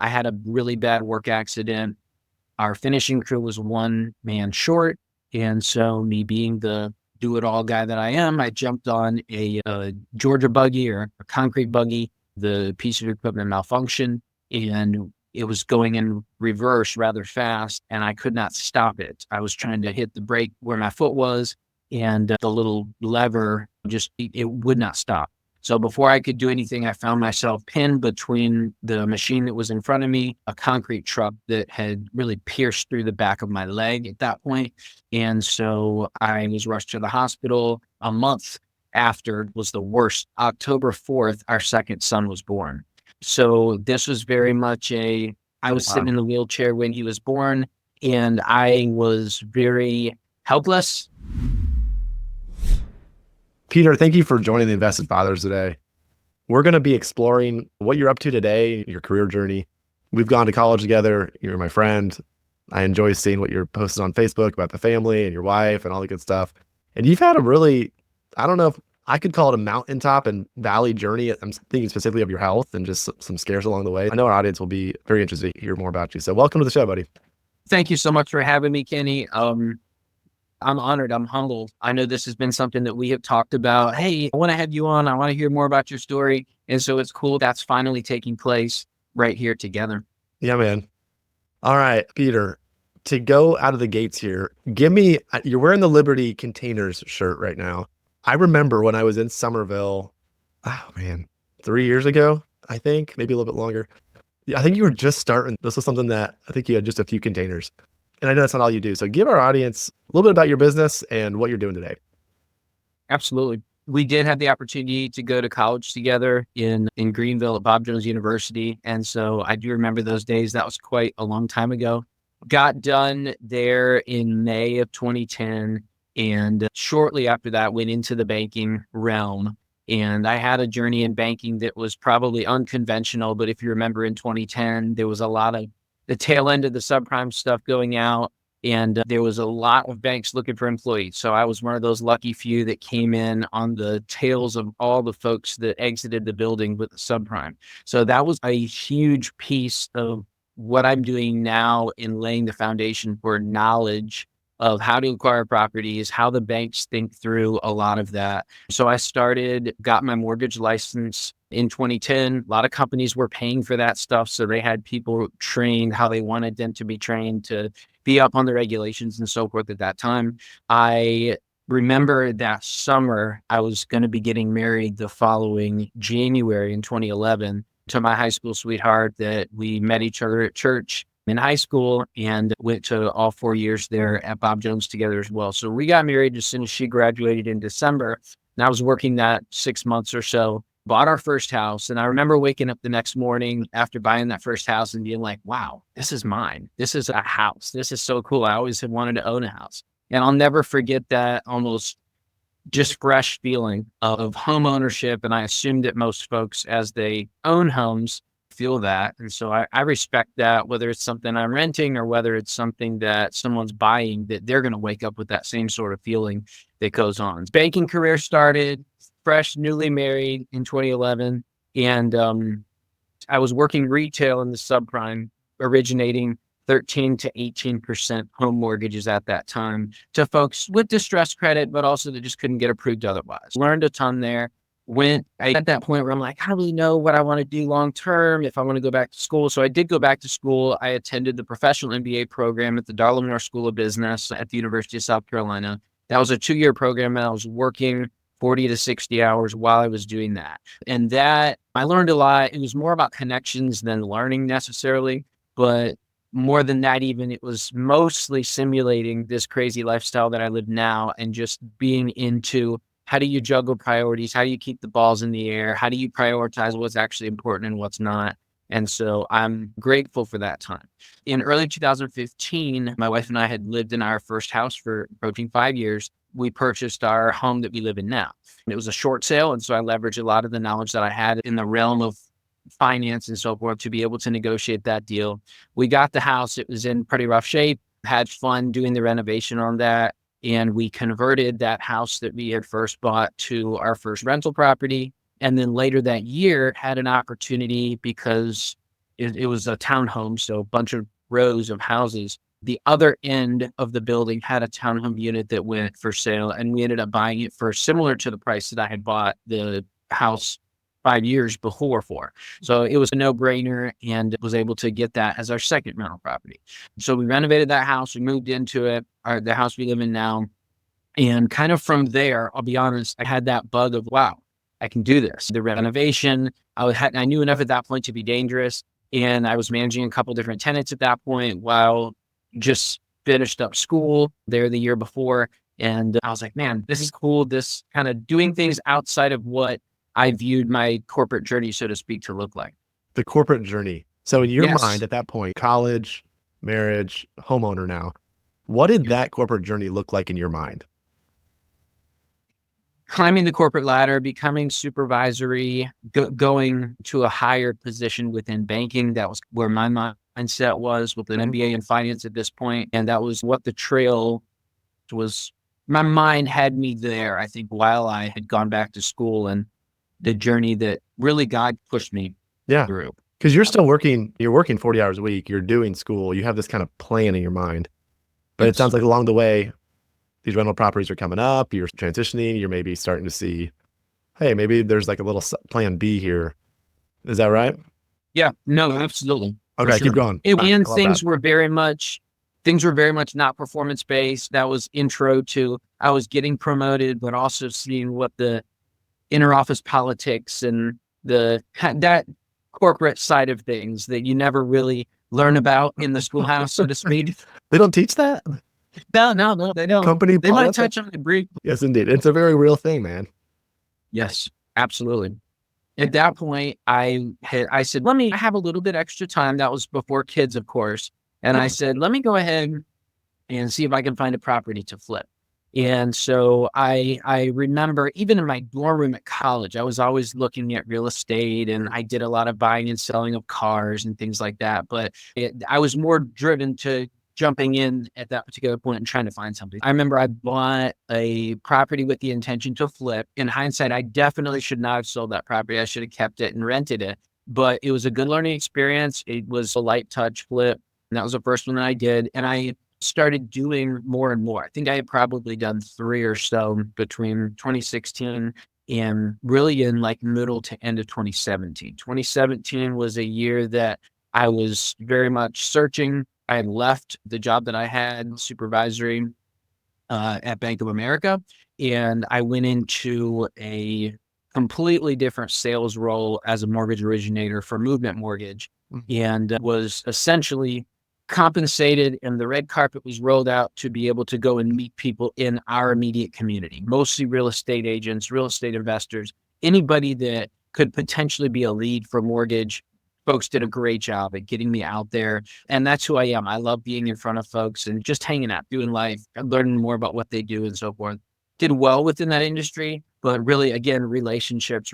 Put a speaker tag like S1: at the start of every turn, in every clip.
S1: I had a really bad work accident. Our finishing crew was one man short. And so me being the do-it-all guy that I am, I jumped on a Georgia buggy or a concrete buggy. The piece of equipment malfunctioned and it was going in reverse rather fast and I could not stop it. I was trying to hit the brake where my foot was and the little lever it would not stop. So before I could do anything, I found myself pinned between the machine that was in front of me, a concrete truck that had really pierced through the back of my leg at that point. And so I was rushed to the hospital. A month after was the worst. October 4th, our second son was born. So this was very much I was sitting in the wheelchair when he was born and I was very helpless.
S2: Peter, thank you for joining the Invested Fathers today. We're going to be exploring what you're up to today, your career journey. We've gone to college together. You're my friend. I enjoy seeing what you're posting on Facebook about the family and your wife and all the good stuff. And you've had a really, I don't know if I could call it a mountaintop and valley journey. I'm thinking specifically of your health and just some scares along the way. I know our audience will be very interested to hear more about you. So welcome to the show, buddy.
S1: Thank you so much for having me, Kenny. I'm honored. I'm humbled. I know this has been something that we have talked about. Hey, I want to have you on. I want to hear more about your story. And so it's cool that's finally taking place right here together.
S2: Yeah, man. All right, Peter, to go out of the gates here, you're wearing the Liberty Containers shirt right now. I remember when I was in Somerville, 3 years ago, I think, maybe a little bit longer. Yeah, I think you were just starting. This was something that I think you had just a few containers. And I know that's not all you do. So give our audience a little bit about your business and what you're doing today.
S1: Absolutely. We did have the opportunity to go to college together in Greenville at Bob Jones University. And so I do remember those days. That was quite a long time ago. Got done there in May of 2010. And shortly after that, went into the banking realm. And I had a journey in banking that was probably unconventional. But if you remember in 2010, there was a lot of the tail end of the subprime stuff going out. And there was a lot of banks looking for employees. So I was one of those lucky few that came in on the tails of all the folks that exited the building with the subprime. So that was a huge piece of what I'm doing now in laying the foundation for knowledge of how to acquire properties, how the banks think through a lot of that. So I got my mortgage license in 2010. A lot of companies were paying for that stuff. So they had people trained how they wanted them to be trained to be up on the regulations and so forth at that time. I remember that summer, I was going to be getting married the following January in 2011 to my high school sweetheart that we met each other at church in high school and went to all 4 years there at Bob Jones together as well. So we got married as soon as she graduated in December. And I was working that 6 months or so, bought our first house. And I remember waking up the next morning after buying that first house and being like, wow, this is mine. This is a house. This is so cool. I always had wanted to own a house. And I'll never forget that almost just fresh feeling of home ownership. And I assume that most folks, as they own homes, feel that. And so I respect that, whether it's something I'm renting or whether it's something that someone's buying, that they're going to wake up with that same sort of feeling that goes on. Banking career started fresh, newly married in 2011. And I was working retail in the subprime, originating 13 to 18% home mortgages at that time to folks with distressed credit, but also that just couldn't get approved otherwise. Learned a ton there. At that point where I'm like, I don't really know what I want to do long term, if I want to go back to school. So I did go back to school. I attended the professional MBA program at the Darla Moore School of Business at the University of South Carolina. That was a 2-year program, and I was working 40 to 60 hours while I was doing that. And that I learned a lot. It was more about connections than learning necessarily, but more than that, even it was mostly simulating this crazy lifestyle that I live now and just being into how do you juggle priorities? How do you keep the balls in the air? How do you prioritize what's actually important and what's not? And so I'm grateful for that time. In early 2015, my wife and I had lived in our first house for approaching 5 years. We purchased our home that we live in now. It was a short sale. And so I leveraged a lot of the knowledge that I had in the realm of finance and so forth to be able to negotiate that deal. We got the house. It was in pretty rough shape, had fun doing the renovation on that. And we converted that house that we had first bought to our first rental property. And then later that year had an opportunity because it was a townhome, so a bunch of rows of houses. The other end of the building had a townhome unit that went for sale, and we ended up buying it for similar to the price that I had bought the house 5 years before for. So it was a no-brainer, and was able to get that as our second rental property. So we renovated that house, we moved into it, the house we live in now. And kind of from there, I'll be honest, I had that bug of, wow, I can do this. The renovation, I knew enough at that point to be dangerous. And I was managing a couple different tenants at that point while just finished up school there the year before. And I was like, man, this is cool. This kind of doing things outside of what I viewed my corporate journey, so to speak, to look like.
S2: The corporate journey. So in your mind
S1: Yes.
S2: at that point, college, marriage, homeowner now, what did that corporate journey look like in your mind?
S1: Climbing the corporate ladder, becoming supervisory, going to a higher position within banking. That was where my mindset was, with an MBA in finance at this point. And that was what the trail was. My mind had me there, I think, while I had gone back to school, and the journey that really God pushed me
S2: Yeah.
S1: through.
S2: Because you're still working, you're working 40 hours a week, you're doing school, you have this kind of plan in your mind. But it sounds like along the way, these rental properties are coming up, you're transitioning, you're maybe starting to see, hey, maybe there's like a little plan B here. Is that right?
S1: Yeah, no, absolutely. For
S2: Okay,
S1: sure.
S2: keep going.
S1: And
S2: I love
S1: things
S2: that.
S1: were very much not performance based. That was intro to, I was getting promoted, but also seeing what the inner office politics and that corporate side of things that you never really learn about in the schoolhouse, so to speak.
S2: They don't teach that?
S1: No, they don't.
S2: Company
S1: They might
S2: politics?
S1: touch on it briefly.
S2: Yes, indeed. It's a very real thing, man.
S1: Yes, absolutely. At that point, I said, I have a little bit extra time. That was before kids, of course. And I said, let me go ahead and see if I can find a property to flip. And so I remember even in my dorm room at college, I was always looking at real estate, and I did a lot of buying and selling of cars and things like that. But I was more driven to jumping in at that particular point and trying to find something. I remember I bought a property with the intention to flip. In hindsight, I definitely should not have sold that property. I should have kept it and rented it. But it was a good learning experience. It was a light touch flip. And that was the first one that I did. And I started doing more and more. I think I had probably done 3 or so between 2016 and really in like middle to end of 2017. 2017 was a year that I was very much searching. I had left the job that I had supervisory at Bank of America, and I went into a completely different sales role as a mortgage originator for Movement Mortgage, and was essentially compensated, and the red carpet was rolled out to be able to go and meet people in our immediate community, mostly real estate agents, real estate investors, anybody that could potentially be a lead for mortgage. Folks did a great job at getting me out there. And that's who I am. I love being in front of folks and just hanging out, doing life, learning more about what they do and so forth. Did well within that industry, but really, again, relationships.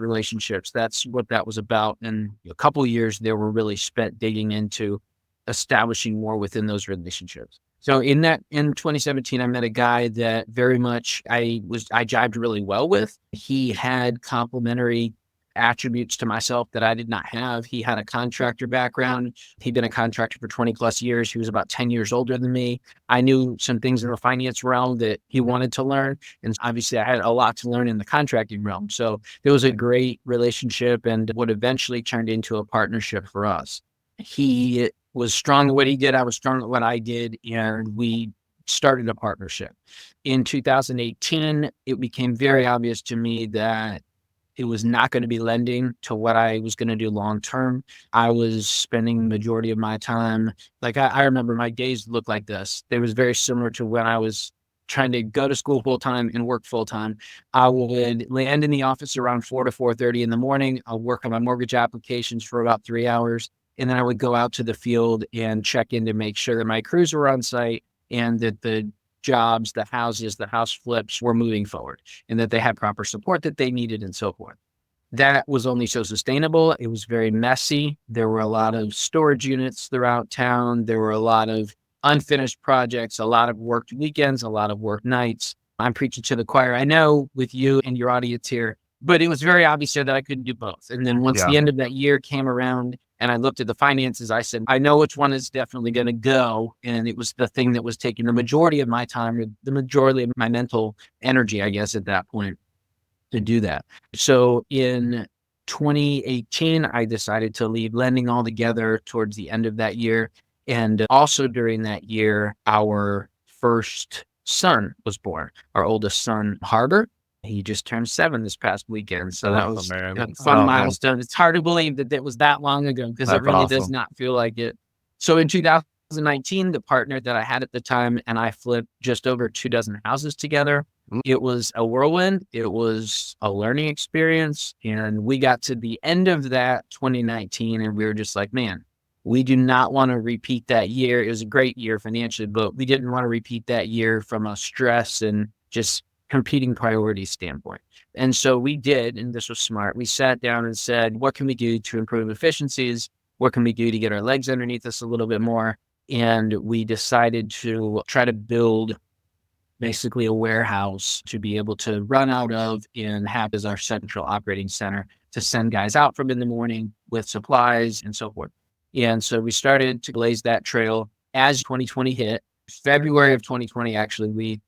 S1: That's what that was about. And a couple of years there were really spent digging into establishing more within those relationships. So in 2017, I met a guy that very much I jived really well with. He had complementary attributes to myself that I did not have. He had a contractor background. He'd been a contractor for 20 plus years. He was about 10 years older than me. I knew some things in the finance realm that he wanted to learn. And obviously I had a lot to learn in the contracting realm. So it was a great relationship, and what eventually turned into a partnership for us. He was strong at what he did. I was strong at what I did. And we started a partnership. In 2018, it became very obvious to me that it was not going to be lending to what I was going to do long term. I was spending the majority of my time, like I remember my days looked like this. They was very similar to when I was trying to go to school full time and work full time. I would land in the office around 4 to 4:30 in the morning. I'll work on my mortgage applications for about 3 hours. And then I would go out to the field and check in to make sure that my crews were on site and that the jobs, the houses, the house flips were moving forward, and that they had proper support that they needed and so forth. That was only so sustainable. It was very messy. There were a lot of storage units throughout town. There were a lot of unfinished projects, a lot of worked weekends, a lot of worked nights. I'm preaching to the choir. I know with you and your audience here, But it was very obvious there that I couldn't do both. And then once
S2: Yeah.
S1: the end of that year came around and I looked at the finances, I said, I know which one is definitely going to go. And it was the thing that was taking the majority of my time, or the majority of my mental energy, I guess, at that point to do that. So in 2018, I decided to leave lending altogether towards the end of that year. And also during that year, our first son was born, our oldest son, Harbor. He just turned 7 this past weekend. So that was
S2: man.
S1: a fun
S2: Oh, man.
S1: milestone. It's hard to believe that it was that long ago because it
S2: That's
S1: really does
S2: awesome.
S1: not feel like it. So in 2019, the partner that I had at the time and I flipped just over 24 houses together. It was a whirlwind. It was a learning experience. And we got to the end of that 2019 and we were just like, man, we do not want to repeat that year. It was a great year financially, but we didn't want to repeat that year from a stress and just competing priorities standpoint. And so we did, and this was smart. We sat down and said, what can we do to improve efficiencies? What can we do to get our legs underneath us a little bit more? And we decided to try to build basically a warehouse to be able to run out of and have as our central operating center to send guys out from in the morning with supplies and so forth. And so we started to blaze that trail as 2020 hit. February of 2020, actually, we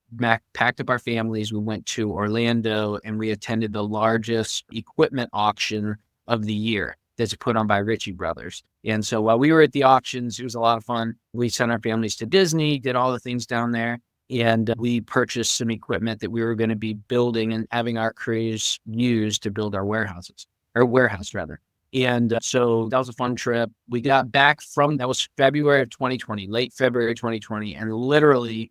S1: packed up our families. We went to Orlando and we attended the largest equipment auction of the year that's put on by Ritchie Brothers. And so while we were at the auctions, it was a lot of fun. We sent our families to Disney, did all the things down there. And we purchased some equipment that we were going to be building and having our crews use to build our warehouse rather. And so that was a fun trip. We got back that was February of 2020, late February 2020, and literally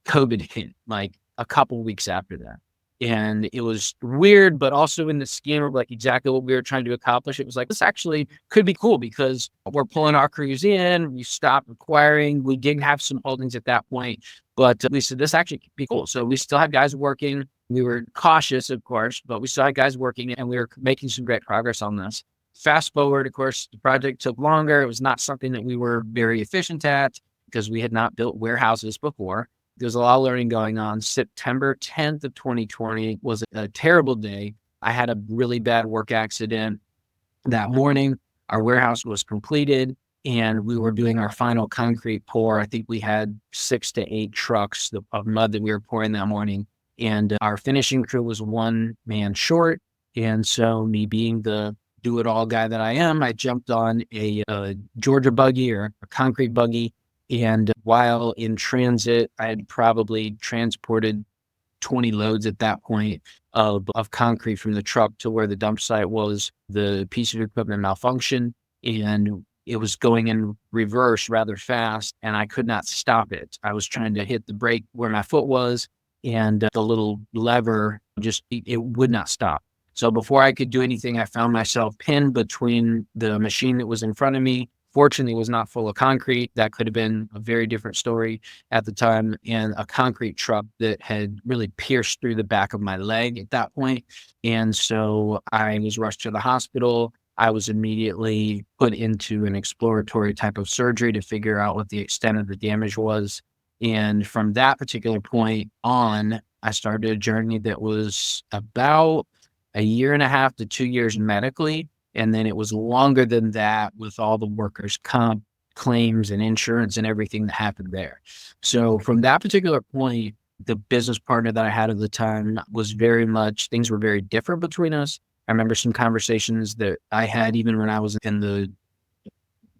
S1: COVID hit like a couple weeks after that. And it was weird, but also in the scheme of like exactly what we were trying to accomplish. It was like, this actually could be cool because we're pulling our crews in. We stopped acquiring. We did have some holdings at that point, but we said this actually could be cool. So we still had guys working. We were cautious, of course, but we still had guys working and we were making some great progress on this. Fast forward, of course, the project took longer. It was not something that we were very efficient at because we had not built warehouses before. There was a lot of learning going on. September 10th of 2020 was a terrible day. I had a really bad work accident that morning. Our warehouse was completed and we were doing our final concrete pour. I think we had 6 to 8 trucks of mud that we were pouring that morning. And our finishing crew was 1 man short. And so me being the do-it-all guy that I am, I jumped on a Georgia buggy or a concrete buggy. And while in transit, I had probably transported 20 loads at that point of concrete from the truck to where the dump site was. The piece of equipment malfunctioned and it was going in reverse rather fast and I could not stop it. I was trying to hit the brake where my foot was and the little lever it would not stop. So before I could do anything, I found myself pinned between the machine that was in front of me. Fortunately, it was not full of concrete. That could have been a very different story at the time. And a concrete truck that had really pierced through the back of my leg at that point. And so I was rushed to the hospital. I was immediately put into an exploratory type of surgery to figure out what the extent of the damage was. And from that particular point on, I started a journey that was about a year and a half to 2 years medically. And then it was longer than that with all the workers' comp claims and insurance and everything that happened there. So from that particular point, the business partner that I had at the time was things were very different between us. I remember some conversations that I had even when I was in the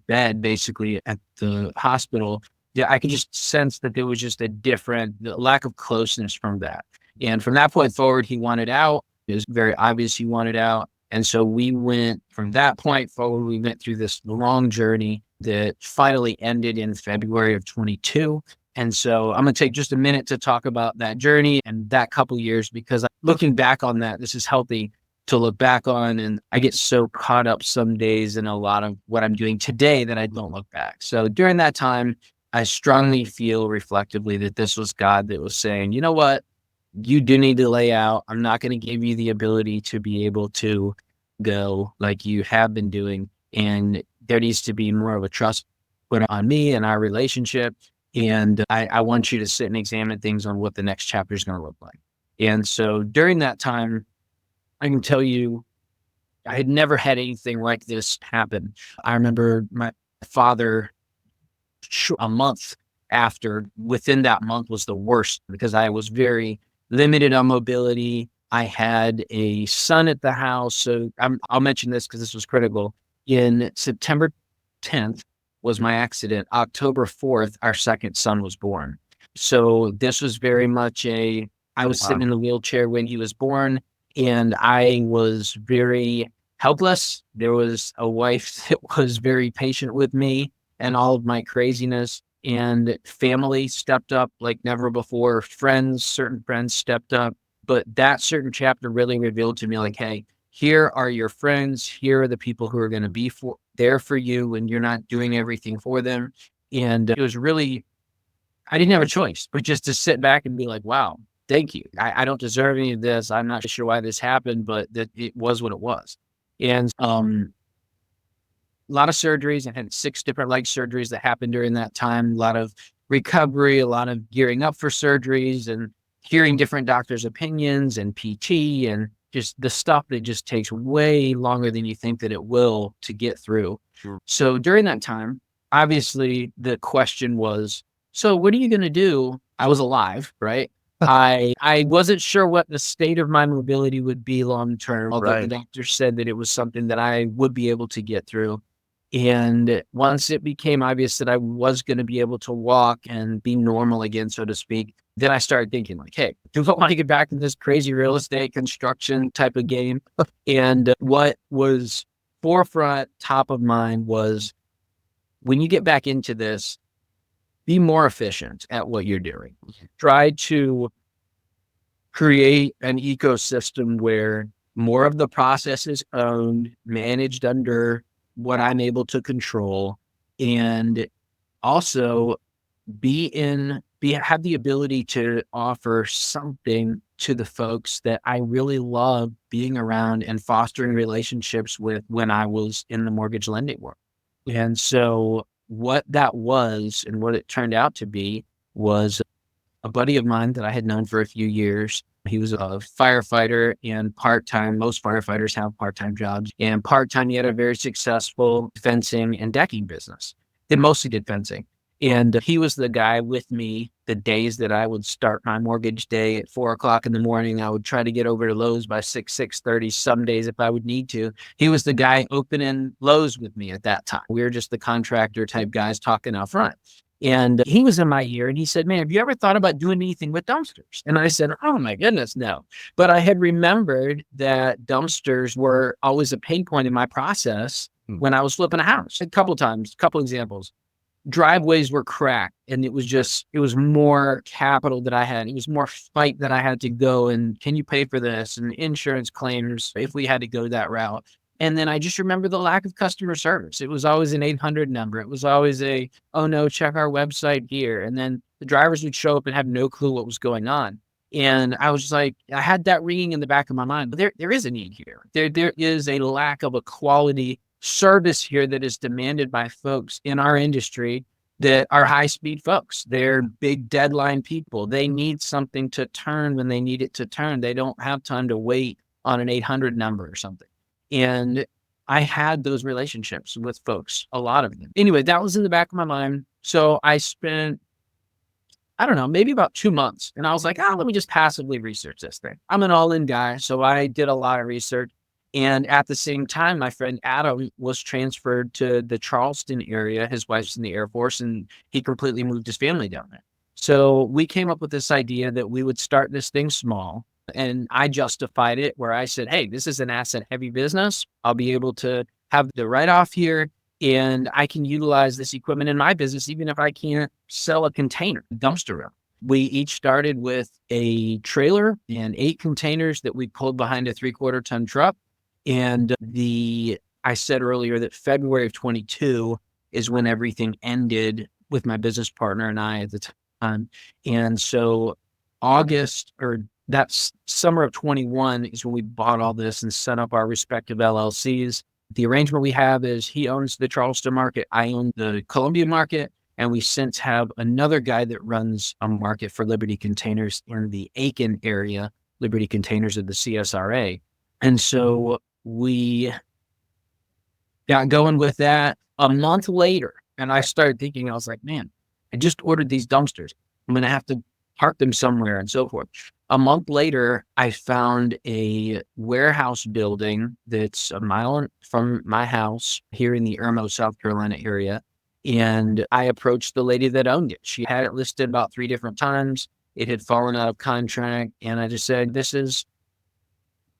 S1: bed, basically at the hospital. Yeah, I could just sense that there was just the lack of closeness from that. And from that point forward, he wanted out. It was very obvious he wanted out. And so we went from that point forward, we went through this long journey that finally ended in February of 22. And so I'm going to take just a minute to talk about that journey and that couple years, because looking back on that, this is healthy to look back on. And I get so caught up some days in a lot of what I'm doing today that I don't look back. So during that time, I strongly feel reflectively that this was God that was saying, you know what? You do need to lay out. I'm not going to give you the ability to be able to go like you have been doing. And there needs to be more of a trust put on me and our relationship. And I want you to sit and examine things on what the next chapter is going to look like. And so during that time, I can tell you, I had never had anything like this happen. I remember my father a month after, within that month was the worst because I was very limited on mobility. I had a son at the house. So I'll mention this because this was critical. In September 10th was my accident. October 4th, our second son was born. So this was very much I was sitting in the wheelchair when he was born, and I was very helpless. There was a wife that was very patient with me and all of my craziness, and family stepped up like never before. Certain friends stepped up. But that certain chapter really revealed to me, like, hey, here are your friends. Here are the people who are going to be there for you when you're not doing everything for them. And it was really, I didn't have a choice, but just to sit back and be like, wow, thank you. I don't deserve any of this. I'm not sure why this happened, but that it was what it was. And a lot of surgeries. I had 6 different leg surgeries that happened during that time. A lot of recovery, a lot of gearing up for surgeries, and hearing different doctors' opinions and PT, and just the stuff that just takes way longer than you think that it will to get through.
S2: Sure.
S1: So during that time, obviously the question was, so what are you going to do? I was alive, right? I wasn't sure what the state of my mobility would be long term, although the doctor said that it was something that I would be able to get through. And once it became obvious that I was going to be able to walk and be normal again, so to speak, then I started thinking like, hey, do I want to get back in this crazy real estate construction type of game? And what was forefront, top of mind was, when you get back into this, be more efficient at what you're doing. Try to create an ecosystem where more of the process is owned, managed under what I'm able to control, and also have the ability to offer something to the folks that I really love being around and fostering relationships with when I was in the mortgage lending world. And so what that was and what it turned out to be was a buddy of mine that I had known for a few years. He was a firefighter, and part-time. Most firefighters have part-time jobs, and part-time he had a very successful fencing and decking business. They mostly did fencing. And he was the guy with me the days that I would start my mortgage day at 4:00 in the morning. I would try to get over to Lowe's by 6:30, some days if I would need to. He was the guy opening Lowe's with me at that time. We were just the contractor type guys talking out front. And he was in my ear and he said, man, have you ever thought about doing anything with dumpsters? And I said, oh my goodness, no. But I had remembered that dumpsters were always a pain point in my process when I was flipping a house. A couple examples. Driveways were cracked, and it was more capital that I had. It was more fight that I had to go, and can you pay for this, and insurance claims if we had to go that route. And then I just remember the lack of customer service. It was always an 800 number. It was always oh no, check our website here. And then the drivers would show up and have no clue what was going on. And I was just like, I had that ringing in the back of my mind, but there is a need here. There is a lack of a quality service here that is demanded by folks in our industry that are high-speed folks. They're big deadline people. They need something to turn when they need it to turn. They don't have time to wait on an 800 number or something. And I had those relationships with folks, a lot of them. Anyway, that was in the back of my mind. So I spent, I don't know, maybe about 2 months. And I was like, let me just passively research this thing. I'm an all-in guy. So I did a lot of research. And at the same time, my friend Adam was transferred to the Charleston area. His wife's in the Air Force, and he completely moved his family down there. So we came up with this idea that we would start this thing small. And I justified it where I said, hey, this is an asset heavy business. I'll be able to have the write-off here, and I can utilize this equipment in my business, even if I can't sell a container, dumpster room. We each started with a trailer and 8 containers that we pulled behind a 3/4 ton truck. And I said earlier that February of 22 is when everything ended with my business partner and I at the time. And so that's summer of 21 is when we bought all this and set up our respective LLCs. The arrangement we have is he owns the Charleston market. I own the Columbia market. And we since have another guy that runs a market for Liberty Containers in the Aiken area, Liberty Containers of the CSRA. And so we got going with that a month later. And I started thinking, I was like, man, I just ordered these dumpsters. I'm going to have to park them somewhere and so forth. A month later, I found a warehouse building that's a mile from my house here in the Irmo, South Carolina area. And I approached the lady that owned it. She had it listed about 3 different times. It had fallen out of contract. And I just said,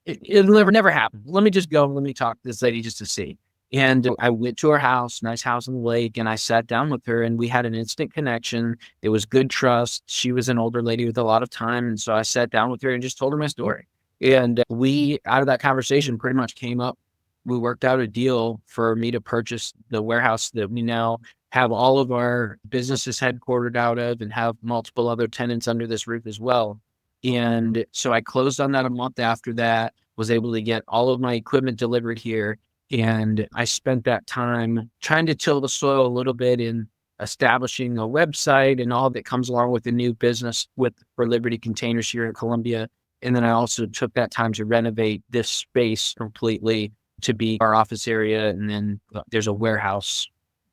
S1: it'll never happen. Let me just go. Let me talk to this lady just to see. And I went to her house, nice house on the lake, and I sat down with her and we had an instant connection. It was good trust. She was an older lady with a lot of time. And so I sat down with her and just told her my story. And we, out of that conversation, pretty much came up. We worked out a deal for me to purchase the warehouse that we now have all of our businesses headquartered out of and have multiple other tenants under this roof as well. And so I closed on that a month after that, was able to get all of my equipment delivered here. And I spent that time trying to till the soil a little bit in establishing a website and all that comes along with the new business for Liberty Containers here in Columbia. And then I also took that time to renovate this space completely to be our office area. And then there's a warehouse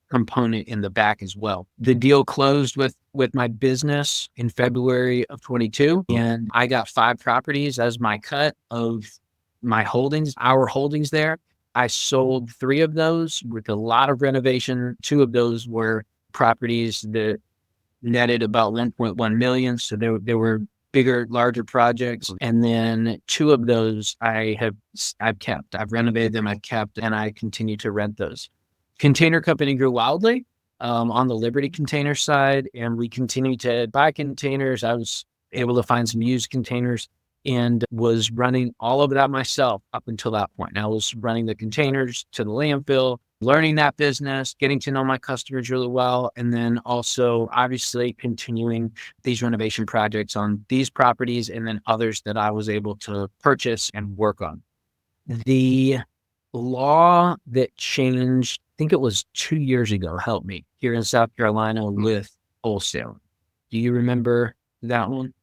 S1: component in the back as well. The deal closed with my business in February of 22, and I got 5 properties as my cut of my holdings, our holdings there. I sold 3 of those with a lot of renovation. 2 of those were properties that netted about 1.1 million. So there were bigger, larger projects. And then 2 of those I've kept. I've renovated them, I've kept, and I continue to rent those. Container company grew wildly on the Liberty container side, and we continued to buy containers. I was able to find some used containers and was running all of that myself up until that point. I was running the containers to the landfill, learning that business, getting to know my customers really well, and then also obviously continuing these renovation projects on these properties and then others that I was able to purchase and work on. The law that changed, I think it was 2 years ago, helped me here in South Carolina with wholesaling. Do you remember that one?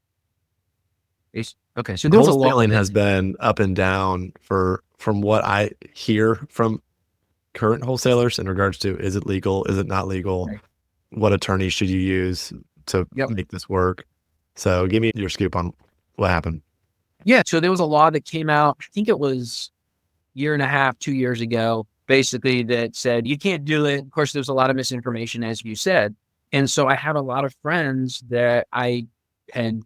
S1: Okay, so there was a law.
S2: Wholesaling has been up and down from what I hear from current wholesalers in regards to, is it legal? Is it not legal?
S1: Right.
S2: What attorney should you use to make this work? So give me your scoop on what happened.
S1: Yeah. So there was a law that came out, I think it was 1.5 years, 2 years ago, basically that said, you can't do it. Of course, there's a lot of misinformation, as you said. And so I had a lot of friends that I had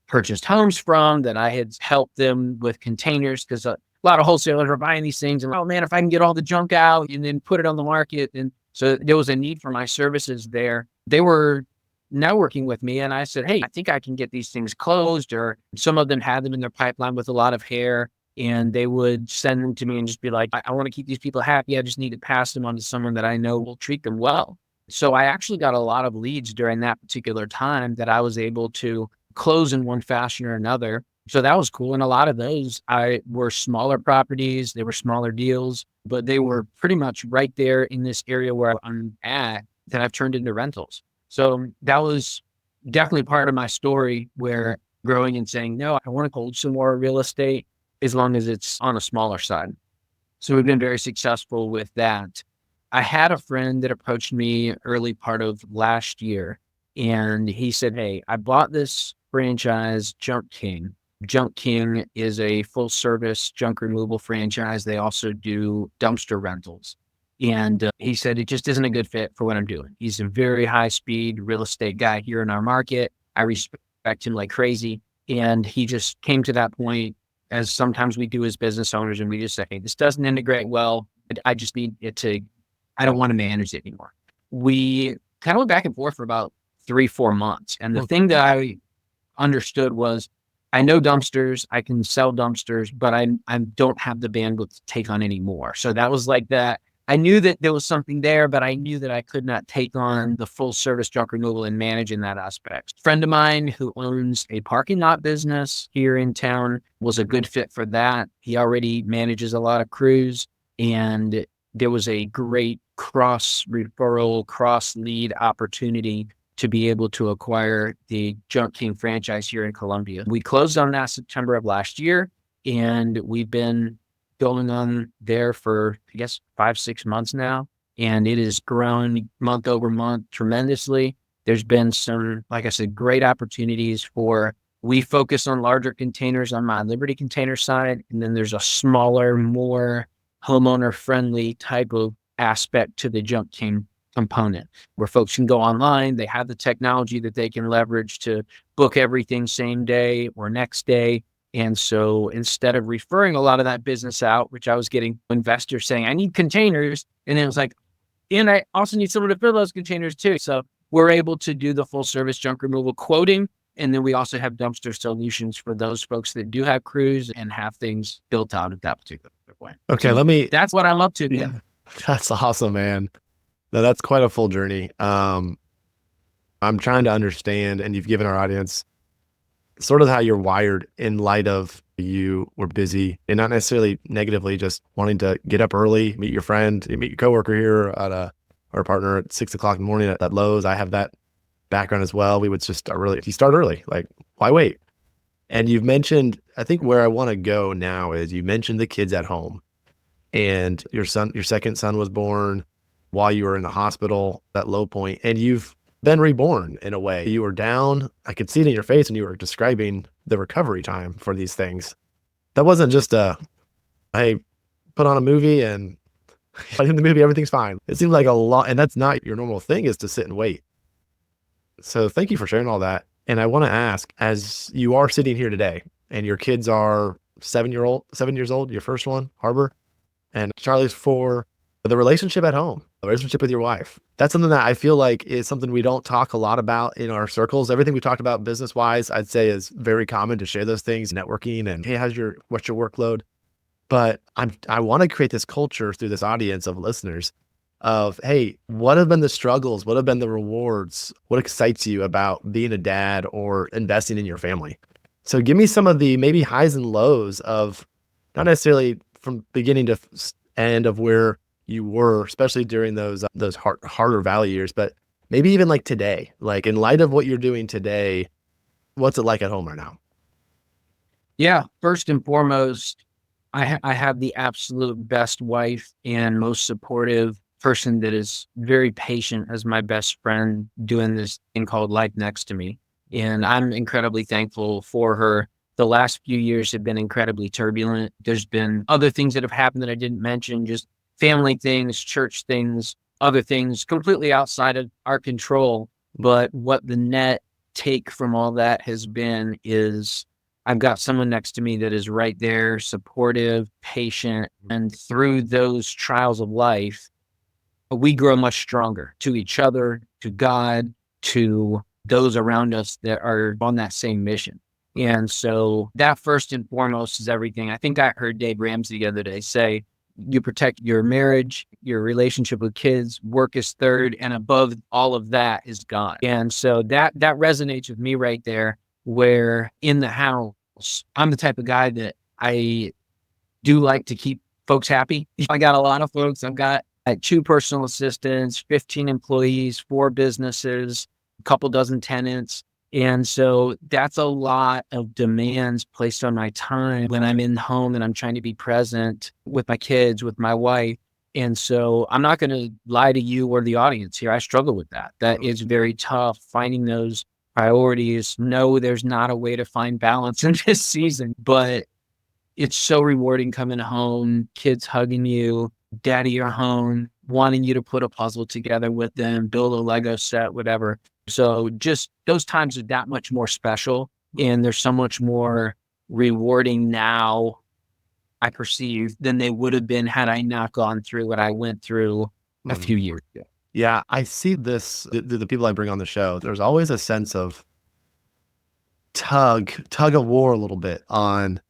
S1: purchased homes from, that I had helped them with containers, because a lot of wholesalers are buying these things and, oh man, if I can get all the junk out and then put it on the market. And so there was a need for my services there. They were now working with me and I said, hey, I think I can get these things closed. Or some of them had them in their pipeline with a lot of hair, and they would send them to me and just be like, I want to keep these people happy. I just need to pass them on to someone that I know will treat them well. So I actually got a lot of leads during that particular time that I was able to close in one fashion or another. So that was cool. And a lot of those were smaller properties. They were smaller deals, but they were pretty much right there in this area where I'm at that I've turned into rentals. So that was definitely part of my story, where growing and saying, no, I want to hold some more real estate as long as it's on a smaller side. So we've been very successful with that. I had a friend that approached me early part of last year, and he said, hey, I bought this franchise, Junk King. Junk King is a full service junk removal franchise. They also do dumpster rentals. And he said, it just isn't a good fit for what I'm doing. He's a very high speed real estate guy here in our market. I respect him like crazy. And he just came to that point, as sometimes we do as business owners, and we just say, hey, this doesn't integrate well. I just need it to, I don't want to manage it anymore. We kind of went back and forth for about 3-4 months. And the thing that I understood was, I know dumpsters, I can sell dumpsters, but I don't have the bandwidth to take on any more. So that was like that. I knew that there was something there, but I knew that I could not take on the full service junk removal and manage in that aspect. A friend of mine who owns a parking lot business here in town was a good fit for that. He already manages a lot of crews, and there was a great cross referral, cross lead opportunity to be able to acquire the Junk King franchise here in Columbia. We closed on that September of last year. And we've been going on there for, I guess, 5, 6 months now. And it is growing month over month tremendously. There's been some, like I said, great opportunities we focus on larger containers on my Liberty container side. And then there's a smaller, more homeowner friendly type of aspect to the junk team component where folks can go online. They have the technology that they can leverage to book everything same day or next day. And so instead of referring a lot of that business out, which I was getting investors saying, I need containers. And then it was like, and I also need someone to fill those containers too. So we're able to do the full service junk removal quoting. And then we also have dumpster solutions for those folks that do have crews and have things built out at that particular point.
S2: Okay,
S1: So that's what I love to do.
S2: Yeah, that's awesome, man. No, that's quite a full journey. I'm trying to understand, and you've given our audience sort of how you're wired in light of you were busy and not necessarily negatively, just wanting to get up early, meet your friend, meet your coworker here our partner at 6 o'clock in the morning at Lowe's. I have that background as well. We would just start early. If you start early, like, why wait? And you've mentioned, I think where I want to go now is you mentioned the kids at home, and your second son was born while you were in the hospital, that low point, and you've been reborn in a way. You were down. I could see it in your face, and you were describing the recovery time for these things. That wasn't just I put on a movie and in the movie, everything's fine. It seemed like a lot, and that's not your normal thing, is to sit and wait. So thank you for sharing all that. And I want to ask, as you are sitting here today and your kids are 7 years old, your first one, Harbor, and Charlie's 4, the relationship at home, the relationship with your wife, that's something that I feel like is something we don't talk a lot about in our circles. Everything we talked about business wise, I'd say is very common to share those things, networking and, hey, what's your workload? But I want to create this culture through this audience of listeners of, hey, what have been the struggles? What have been the rewards? What excites you about being a dad or investing in your family? So give me some of the maybe highs and lows of, not necessarily from beginning to end of where you were, especially during those harder Valley years, but maybe even like today, like in light of what you're doing today, what's it like at home right now?
S1: Yeah. First and foremost, I have the absolute best wife and most supportive person that is very patient as my best friend doing this thing called life next to me. And I'm incredibly thankful for her. The last few years have been incredibly turbulent. There's been other things that have happened that I didn't mention, just family things, church things, other things completely outside of our control. But what the net take from all that has been is I've got someone next to me that is right there, supportive, patient. And through those trials of life, we grow much stronger to each other, to God, to those around us that are on that same mission. And so that first and foremost is everything. I think I heard Dave Ramsey the other day say, you protect your marriage, your relationship with kids, work is third, and above all of that is God. And so that resonates with me right there, where in the house, I'm the type of guy that I do like to keep folks happy. I got a lot of folks. I've got 2 personal assistants, 15 employees, 4 businesses, a couple dozen tenants. And so that's a lot of demands placed on my time when I'm in home and I'm trying to be present with my kids, with my wife. And so I'm not going to lie to you or the audience here. I struggle with that. That is very tough, finding those priorities. No, there's not a way to find balance in this season, but it's so rewarding coming home, kids hugging you, daddy, you're home, wanting you to put a puzzle together with them, build a Lego set, whatever. So just those times are that much more special, and they're so much more rewarding now, I perceive, than they would have been had I not gone through what I went through a few years ago.
S2: Yeah, I see this, the people I bring on the show, there's always a sense of tug of war a little bit on,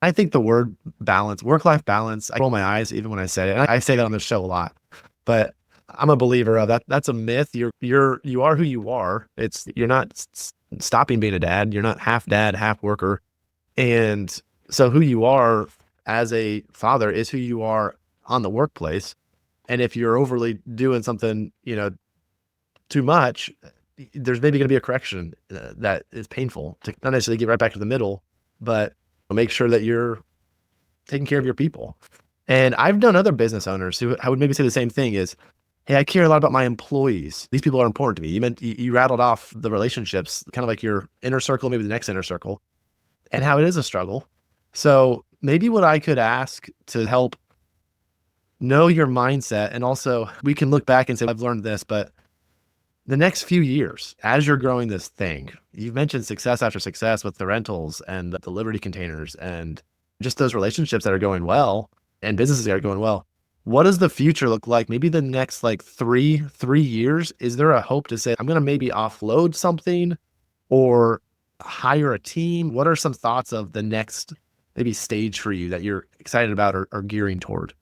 S2: I think the word balance, work-life balance, I roll my eyes even when I say it. And I say that on the show a lot, but I'm a believer of that. That's a myth. You are who you are. You're not stopping being a dad. You're not half dad, half worker. And so who you are as a father is who you are on the workplace. And if you're overly doing something, too much, there's maybe going to be a correction that is painful to not necessarily get right back to the middle, but make sure that you're taking care of your people. And I've done other business owners who I would maybe say the same thing is, hey, I care a lot about my employees. These people are important to me. You rattled off the relationships, kind of like your inner circle, maybe the next inner circle, and how it is a struggle. So maybe what I could ask to help know your mindset, and also we can look back and say, I've learned this, but the next few years, as you're growing this thing, you've mentioned success after success with the rentals and the Liberty containers and just those relationships that are going well and businesses that are going well. What does the future look like? Maybe the next like three years, is there a hope to say, I'm going to maybe offload something or hire a team? What are some thoughts of the next maybe stage for you that you're excited about or gearing toward?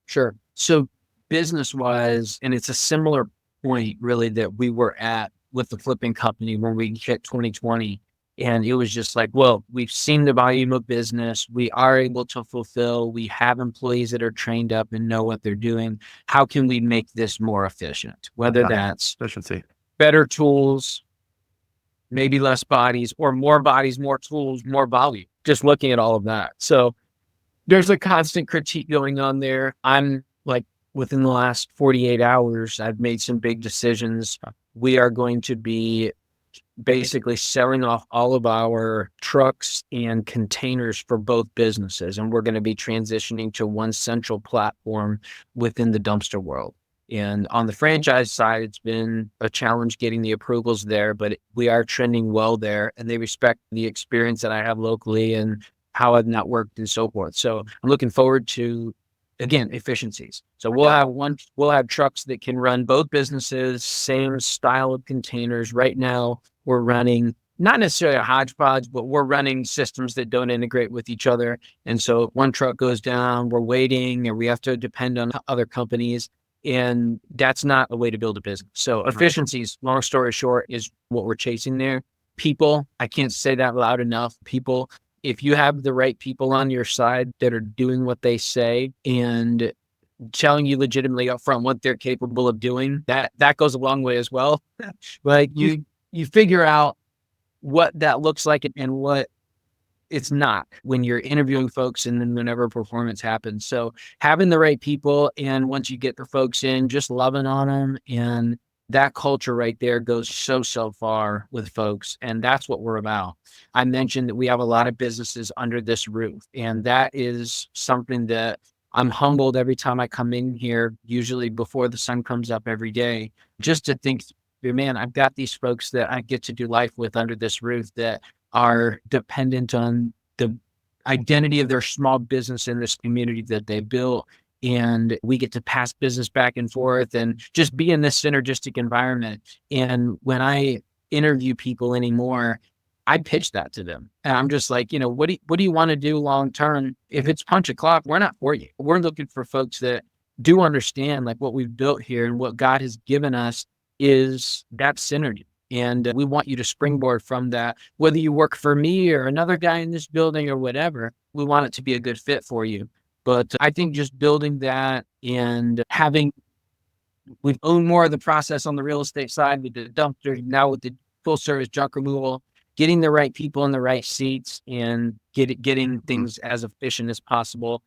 S1: Sure. So business wise, and it's a similar point really that we were at with the flipping company when we hit 2020. And it was just like, well, we've seen the volume of business. We are able to fulfill. We have employees that are trained up and know what they're doing. How can we make this more efficient? Whether that's
S2: Efficiency.
S1: better tools, maybe less bodies, or more bodies, more tools, more volume, just looking at all of that. So there's a constant critique going on there. I'm like, within the last 48 hours, I've made some big decisions. We are going to be basically selling off all of our trucks and containers for both businesses. And we're going to be transitioning to one central platform within the dumpster world. And on the franchise side, it's been a challenge getting the approvals there, but we are trending well there, and they respect the experience that I have locally and how I've networked and so forth. So I'm looking forward to, again, efficiencies. So we'll have trucks that can run both businesses, same style of containers. Right now, we're running not necessarily a hodgepodge, but we're running systems that don't integrate with each other. And so if one truck goes down, we're waiting, and we have to depend on other companies. And that's not a way to build a business. So efficiencies, long story short, is what we're chasing there. People, I can't say that loud enough. People, if you have the right people on your side that are doing what they say and telling you legitimately upfront what they're capable of doing, that goes a long way as well. Like you figure out what that looks like and what it's not when you're interviewing folks and then whenever performance happens. So having the right people, and once you get the folks in, just loving on them, and that culture right there goes so far with folks. And that's what we're about. I mentioned that we have a lot of businesses under this roof, and that is something that I'm humbled every time I come in here, usually before the sun comes up every day, just to think, man, I've got these folks that I get to do life with under this roof that are dependent on the identity of their small business in this community that they built. And we get to pass business back and forth and just be in this synergistic environment. And when I interview people anymore, I pitch that to them. And I'm just like, what do you want to do long term? If it's punch a clock, we're not for you. We're looking for folks that do understand like what we've built here and what God has given us is that synergy. And we want you to springboard from that, whether you work for me or another guy in this building or whatever. We want it to be a good fit for you. But I think just building that and we've owned more of the process on the real estate side with the dumpster, now with the full service junk removal, getting the right people in the right seats and getting things as efficient as possible.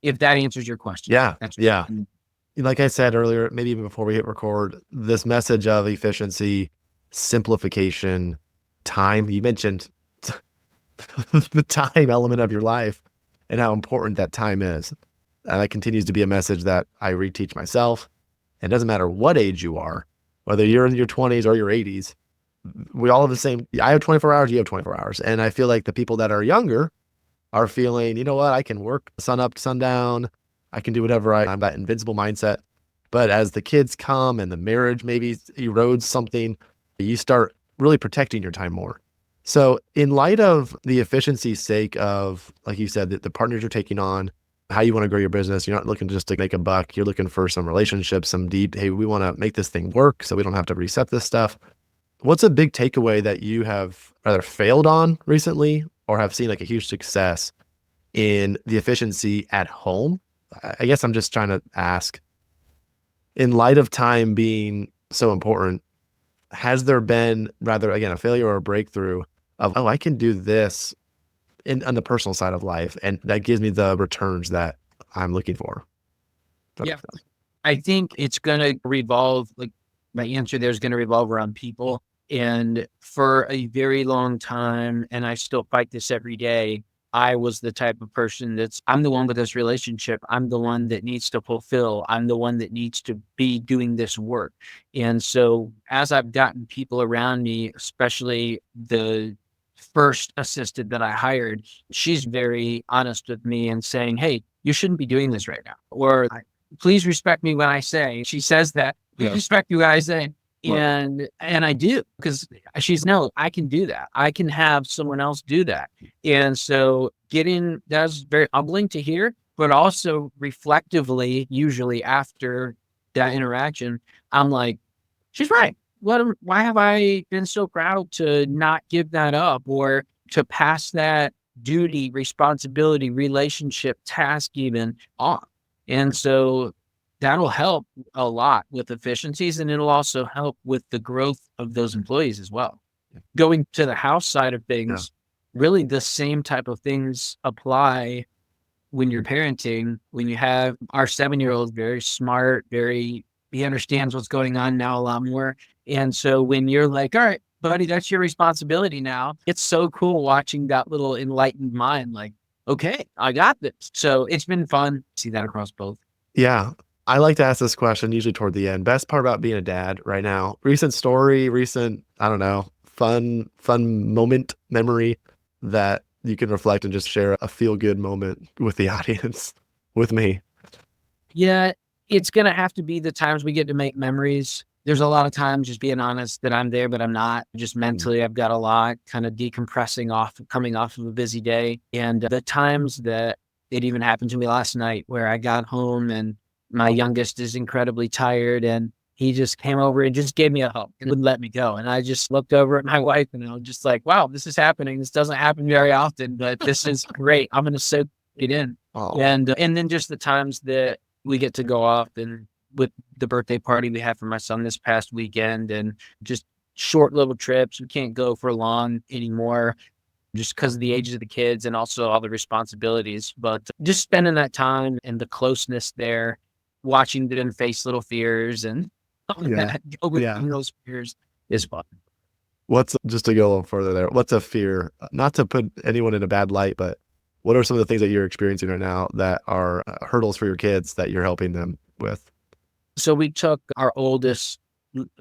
S1: If that answers your question.
S2: Yeah. Like I said earlier, maybe even before we hit record, this message of efficiency, simplification, time. You mentioned the time element of your life and how important that time is. And that continues to be a message that I reteach myself. It doesn't matter what age you are, whether you're in your 20s or your 80s, we all have the same. I have 24 hours, you have 24 hours. And I feel like the people that are younger are feeling, you know what, I can work sun up to sundown. I can do whatever. I'm that invincible mindset. But as the kids come and the marriage maybe erodes something, you start really protecting your time more. So in light of the efficiency's sake of, like you said, the partners you're taking on, how you want to grow your business, you're not looking just to make a buck. You're looking for some relationships, some deep, hey, we want to make this thing work so we don't have to reset this stuff. What's a big takeaway that you have either failed on recently or have seen like a huge success in the efficiency at home? I guess I'm just trying to ask, in light of time being so important, has there been rather, again, a failure or a breakthrough of, oh, I can do this on the personal side of life. And that gives me the returns that I'm looking for.
S1: Yeah. I think it's going to revolve, like my answer there is going to revolve around people. And for a very long time, and I still fight this every day, I was the type of person I'm the one with this relationship. I'm the one that needs to fulfill. I'm the one that needs to be doing this work. And so as I've gotten people around me, especially the first assistant that I hired, she's very honest with me and saying, hey, you shouldn't be doing this right now. Or please respect me when I say, she says that, please respect me when I say, and I do, because no, I can do that. I can have someone else do that. And so that's very humbling to hear, but also reflectively, usually after that interaction, I'm like, she's right. Why have I been so proud to not give that up or to pass that duty, responsibility, relationship, task even on? And so that'll help a lot with efficiencies, and it'll also help with the growth of those employees as well. Going to the house side of things, really the same type of things apply when you're parenting. When you have our 7-year-old, very smart, he understands what's going on now a lot more. And so when you're like, all right, buddy, that's your responsibility now. It's so cool watching that little enlightened mind, like, okay, I got this. So it's been fun to see that across both.
S2: Yeah. I like to ask this question usually toward the end. Best part about being a dad right now, recent story, I don't know, fun moment, memory that you can reflect and just share a feel good moment with the audience, with me.
S1: Yeah, it's going to have to be the times we get to make memories. There's a lot of times, just being honest, that I'm there, but I'm not. Just mentally, I've got a lot kind of decompressing coming off of a busy day. And the times that it even happened to me last night where I got home and my youngest is incredibly tired and he just came over and just gave me a hug and wouldn't let me go. And I just looked over at my wife and I was just like, wow, this is happening. This doesn't happen very often, but this is great. I'm going to soak it in.
S2: Oh.
S1: And then just the times that we get to go off and with the birthday party we had for my son this past weekend and just short little trips. We can't go for long anymore just because of the ages of the kids and also all the responsibilities, but just spending that time and the closeness there, watching them face little fears and overcoming those fears is fun.
S2: Just to go a little further there, what's a fear? Not to put anyone in a bad light, but what are some of the things that you're experiencing right now that are hurdles for your kids that you're helping them with?
S1: So we took our oldest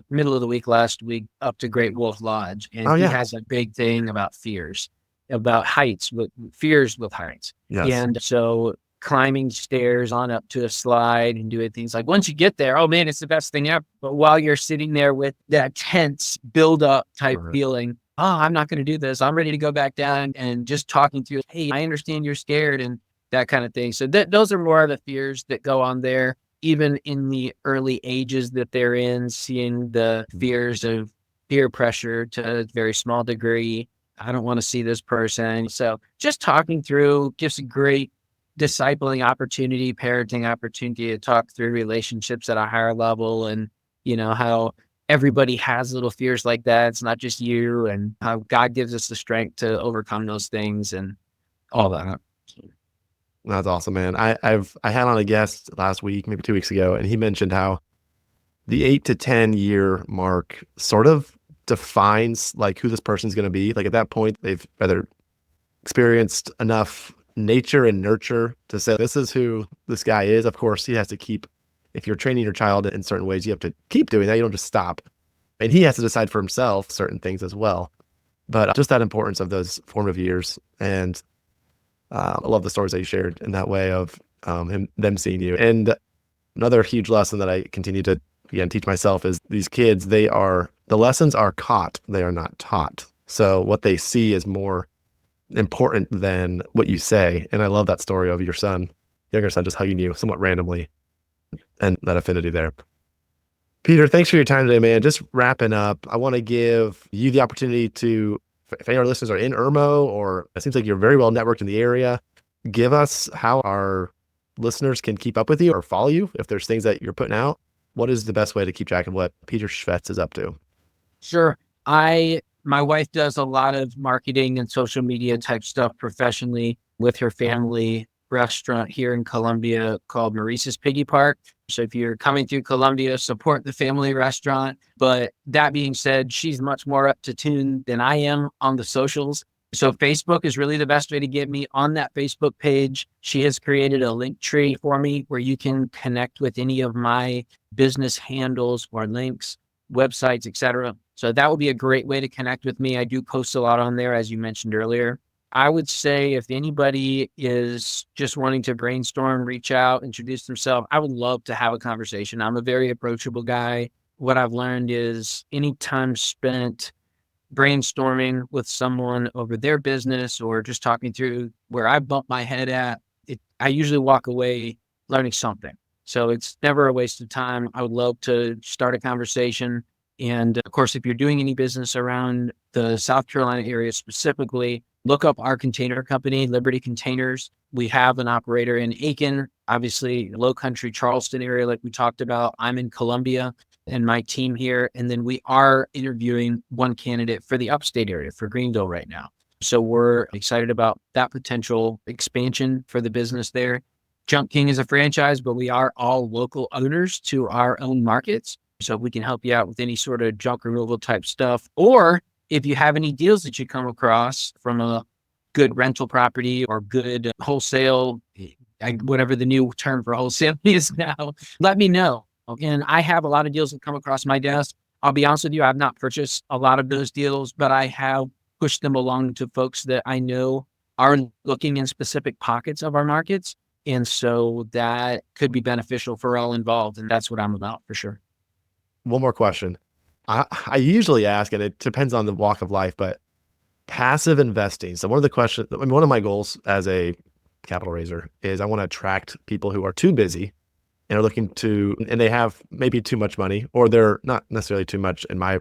S1: middle of the week last week up to Great Wolf Lodge, and he has a big thing about fears, about heights, fears with heights.
S2: Yes.
S1: And so climbing stairs on up to a slide and doing things like, once you get there, oh man, it's the best thing ever. But while you're sitting there with that tense build up type feeling, oh, I'm not going to do this. I'm ready to go back down, and just talking through, hey, I understand you're scared and that kind of thing. So those are more of the fears that go on there. Even in the early ages that they're in, seeing the fears of peer pressure to a very small degree. I don't want to see this person. So just talking through gives a great discipling opportunity, parenting opportunity to talk through relationships at a higher level, and, how everybody has little fears like that. It's not just you, and how God gives us the strength to overcome those things and all that.
S2: That's awesome, man. I had on a guest last week, maybe 2 weeks ago, and he mentioned how the 8 to 10 year mark sort of defines like who this person's going to be. Like at that point, they've either experienced enough nature and nurture to say, this is who this guy is. Of course, he has to keep, if you're training your child in certain ways, you have to keep doing that. You don't just stop. And he has to decide for himself certain things as well. But just that importance of those formative years. And I love the stories that you shared in that way of them seeing you. And another huge lesson that I continue to, again, teach myself is these kids, the lessons are caught, they are not taught. So what they see is more important than what you say. And I love that story of your younger son, just hugging you somewhat randomly, and that affinity there. Peter, thanks for your time today, man. Just wrapping up, I want to give you the opportunity to, if any of our listeners are in Irmo, or it seems like you're very well networked in the area, give us how our listeners can keep up with you or follow you. If there's things that you're putting out, what is the best way to keep track of what Peter Schwetz is up to?
S1: Sure. I My wife does a lot of marketing and social media type stuff professionally with her family restaurant here in Columbia called Maurice's Piggy Park. So if you're coming through Columbia, support the family restaurant. But that being said, she's much more up to tune than I am on the socials. So Facebook is really the best way to get me. On that Facebook page, she has created a link tree for me where you can connect with any of my business handles or links, websites, etc. So that would be a great way to connect with me. I do post a lot on there, as you mentioned earlier. I would say if anybody is just wanting to brainstorm, reach out, introduce themselves, I would love to have a conversation. I'm a very approachable guy. What I've learned is any time spent brainstorming with someone over their business or just talking through where I bump my head at, I usually walk away learning something. So it's never a waste of time. I would love to start a conversation. And of course, if you're doing any business around the South Carolina area specifically, look up our container company, Liberty Containers. We have an operator in Aiken, obviously Low Country, Charleston area, like we talked about. I'm in Columbia and my team here. And then we are interviewing one candidate for the upstate area for Greenville right now. So we're excited about that potential expansion for the business there. Junk King is a franchise, but we are all local owners to our own markets. So we can help you out with any sort of junk removal type stuff. Or if you have any deals that you come across from a good rental property or good wholesale, whatever the new term for wholesale is now, let me know. And I have a lot of deals that come across my desk. I'll be honest with you, I've not purchased a lot of those deals, but I have pushed them along to folks that I know are looking in specific pockets of our markets. And so that could be beneficial for all involved. And that's what I'm about for sure.
S2: One more question. I usually ask, and it depends on the walk of life, but passive investing. So one of my goals as a capital raiser is I want to attract people who are too busy and are looking to, and they have maybe too much money, or they're not necessarily too much in my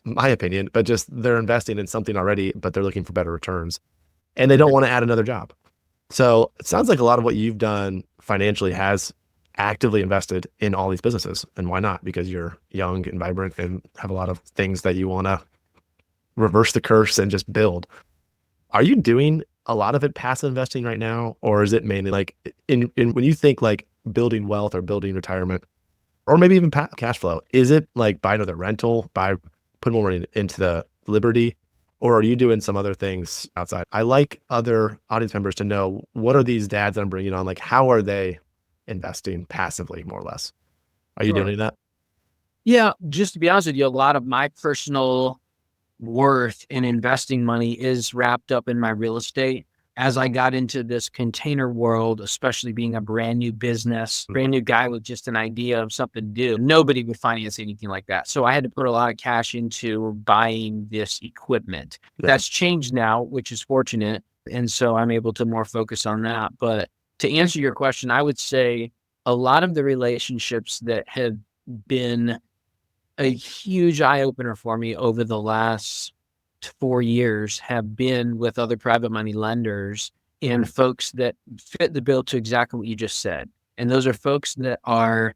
S2: opinion, but just they're investing in something already, but they're looking for better returns and they don't want to add another job. So it sounds like a lot of what you've done financially has actively invested in all these businesses. And why not? Because you're young and vibrant and have a lot of things that you want to reverse the curse and just build. Are you doing a lot of it passive investing right now? Or is it mainly like in when you think like building wealth or building retirement, or maybe even cash flow, is it like buy another rental, put more money into the Liberty, or are you doing some other things outside? I like other audience members to know, what are these dads that I'm bringing on? Like, how are they investing passively, more or less? Are you doing that?
S1: Yeah, just to be honest with you, a lot of my personal worth in investing money is wrapped up in my real estate. As I got into this container world, especially being a brand new business, brand new guy with just an idea of something to do, nobody would finance anything like that. So I had to put a lot of cash into buying this equipment. Yeah. That's changed now, which is fortunate. And so I'm able to more focus on that. But to answer your question, I would say a lot of the relationships that have been a huge eye opener for me over the last 4 years have been with other private money lenders and folks that fit the bill to exactly what you just said. And those are folks that are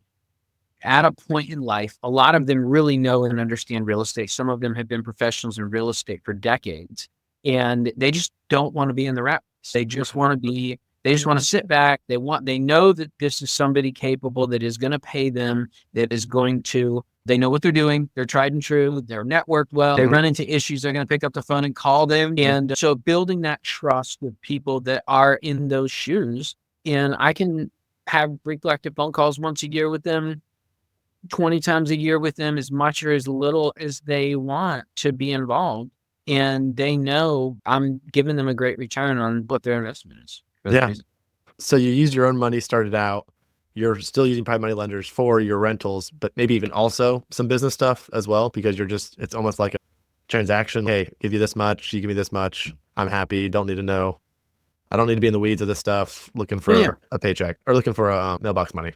S1: at a point in life. A lot of them really know and understand real estate. Some of them have been professionals in real estate for decades, and they just don't want to be in the rat race. They just want to sit back. They know that this is somebody capable that is going to pay them, they know what they're doing. They're tried and true. They're networked well. They run into issues. They're going to pick up the phone and call them. And so building that trust with people that are in those shoes, and I can have reflective phone calls once a year with them, 20 times a year with them, as much or as little as they want to be involved. And they know I'm giving them a great return on what their investment is.
S2: Yeah. So you use your own money, started out. You're still using private money lenders for your rentals, but maybe even also some business stuff as well, because it's almost like a transaction. Hey, give you this much, you give me this much. I'm happy. Don't need to know. I don't need to be in the weeds of this stuff, looking for a paycheck or looking for a mailbox money.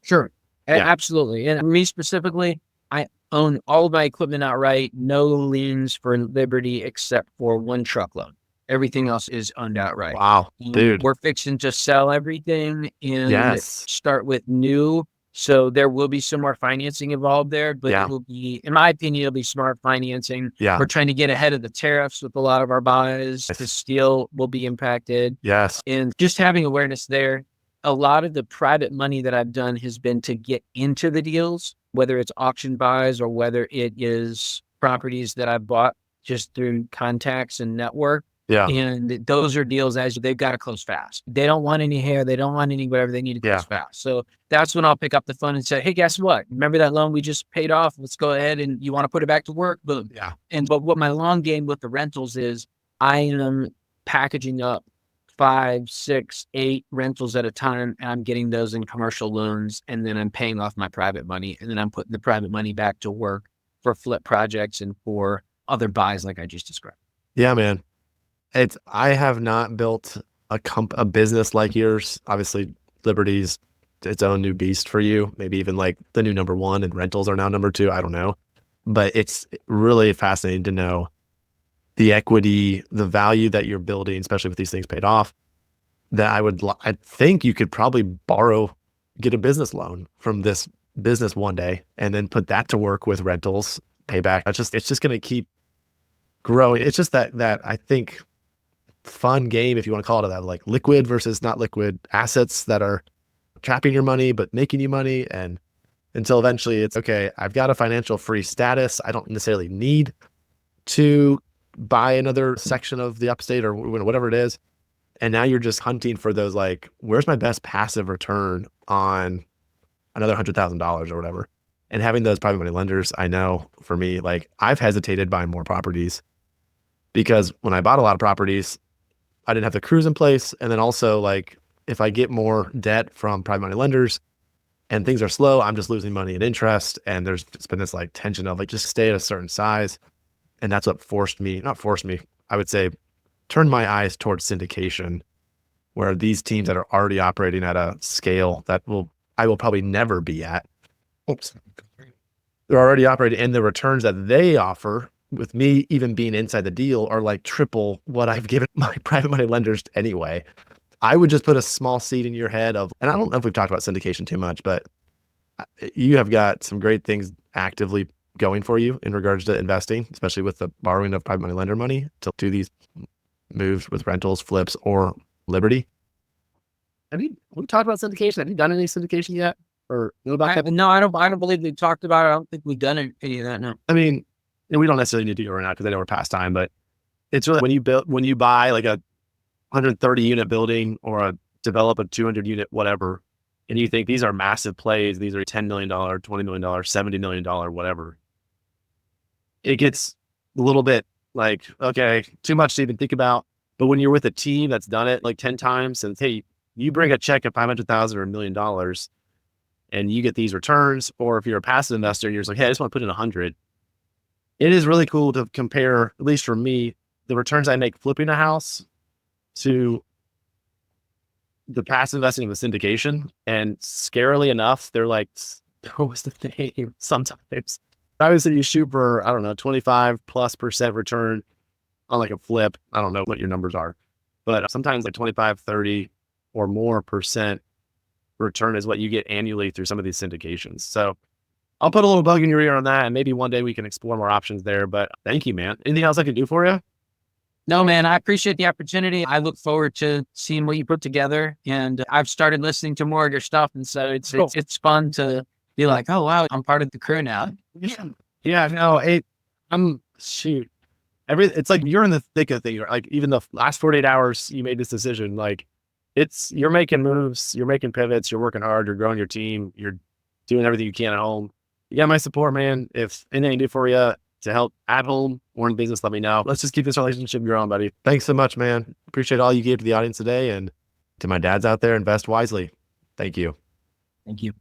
S1: Sure. Yeah. Absolutely. And me specifically, I own all of my equipment outright, no liens for Liberty except for one truckload. Everything else is owned outright.
S2: Wow, dude.
S1: We're fixing to sell everything and start with new So there will be some more financing involved there, but
S2: Yeah.
S1: it will be, in my opinion, it'll be smart financing.
S2: Yeah.
S1: We're trying to get ahead of the tariffs with a lot of our buys. The steel will be impacted.
S2: Yes.
S1: And just having awareness there. A lot of the private money that I've done has been to get into the deals, whether it's auction buys or whether it is properties that I've bought just through contacts and network.
S2: Yeah.
S1: And those are deals as they've got to close fast. They don't want any hair. They don't want any whatever. They need to close fast. So that's when I'll pick up the phone and say, hey, guess what? Remember that loan we just paid off? Let's go ahead and you want to put it back to work? Boom.
S2: Yeah.
S1: But what my long game with the rentals is I am packaging up 5, 6, 8 rentals at a time. And I'm getting those in commercial loans. And then I'm paying off my private money. And then I'm putting the private money back to work for flip projects and for other buys like I just described.
S2: Yeah, man. I have not built a business like yours. Obviously, Liberty's its own new beast for you. Maybe even like the new number one, and rentals are now number two. I don't know. But it's really fascinating to know the equity, the value that you're building, especially with these things paid off, that I think you could probably get a business loan from this business one day and then put that to work with rentals, payback. It's just going to keep growing. It's just that I think fun game, if you want to call it that, like liquid versus not liquid assets that are trapping your money, but making you money. And until eventually it's okay, I've got a financial free status. I don't necessarily need to buy another section of the upstate or whatever it is. And now you're just hunting for those, like, where's my best passive return on another $100,000 or whatever. And having those private money lenders, I know for me, like I've hesitated buying more properties because when I bought a lot of properties, I didn't have the crews in place. And then also, like, if I get more debt from private money lenders and things are slow, I'm just losing money and interest. And there's just been this like tension of like, just stay at a certain size. And that's what not forced me, I would say, turned my eyes towards syndication, where these teams that are already operating at a scale that I will probably never be at. Oops. They're already operating, and the returns that they offer with me even being inside the deal are like triple what I've given my private money lenders anyway. I would just put a small seed in your head of, and I don't know if we've talked about syndication too much, but you have got some great things actively going for you in regards to investing, especially with the borrowing of private money lender money to do these moves with rentals, flips, or Liberty. We talked about syndication? Have you done any syndication yet? Or know about that?
S1: No, I don't believe we talked about it. I don't think we've done any of that. No.
S2: I mean, and we don't necessarily need to do it right now because I know we're past time, but it's really when you buy like a 130 unit building or develop a 200 unit, whatever, and you think these are massive plays, these are $10 million, $20 million, $70 million, whatever. It gets a little bit like, okay, too much to even think about. But when you're with a team that's done it like 10 times and hey, you bring a check of $500,000 or $1 million and you get these returns, or if you're a passive investor, you're just like, hey, I just want to put in 100. It is really cool to compare, at least for me, the returns I make flipping a house to the passive investing of the syndication. And scarily enough, they're like, what was the name? Sometimes obviously you shoot for, I don't know, 25+% return on like a flip. I don't know what your numbers are, but sometimes like 25, 30 or more percent return is what you get annually through some of these syndications. So I'll put a little bug in your ear on that, and maybe one day we can explore more options there. But thank you, man. Anything else I can do for you?
S1: No, man, I appreciate the opportunity. I look forward to seeing what you put together, and I've started listening to more of your stuff. And so it's fun to be like, oh, wow, I'm part of the crew now.
S2: Yeah, no, it's like you're in the thick of things. Like even the last 48 hours, you made this decision. Like you're making moves, you're making pivots, you're working hard, you're growing your team, you're doing everything you can at home. You got my support, man. If anything I can do for you to help at home or in business, let me know. Let's just keep this relationship growing, buddy. Thanks so much, man. Appreciate all you gave to the audience today, and to my dads out there, invest wisely. Thank you.
S1: Thank you.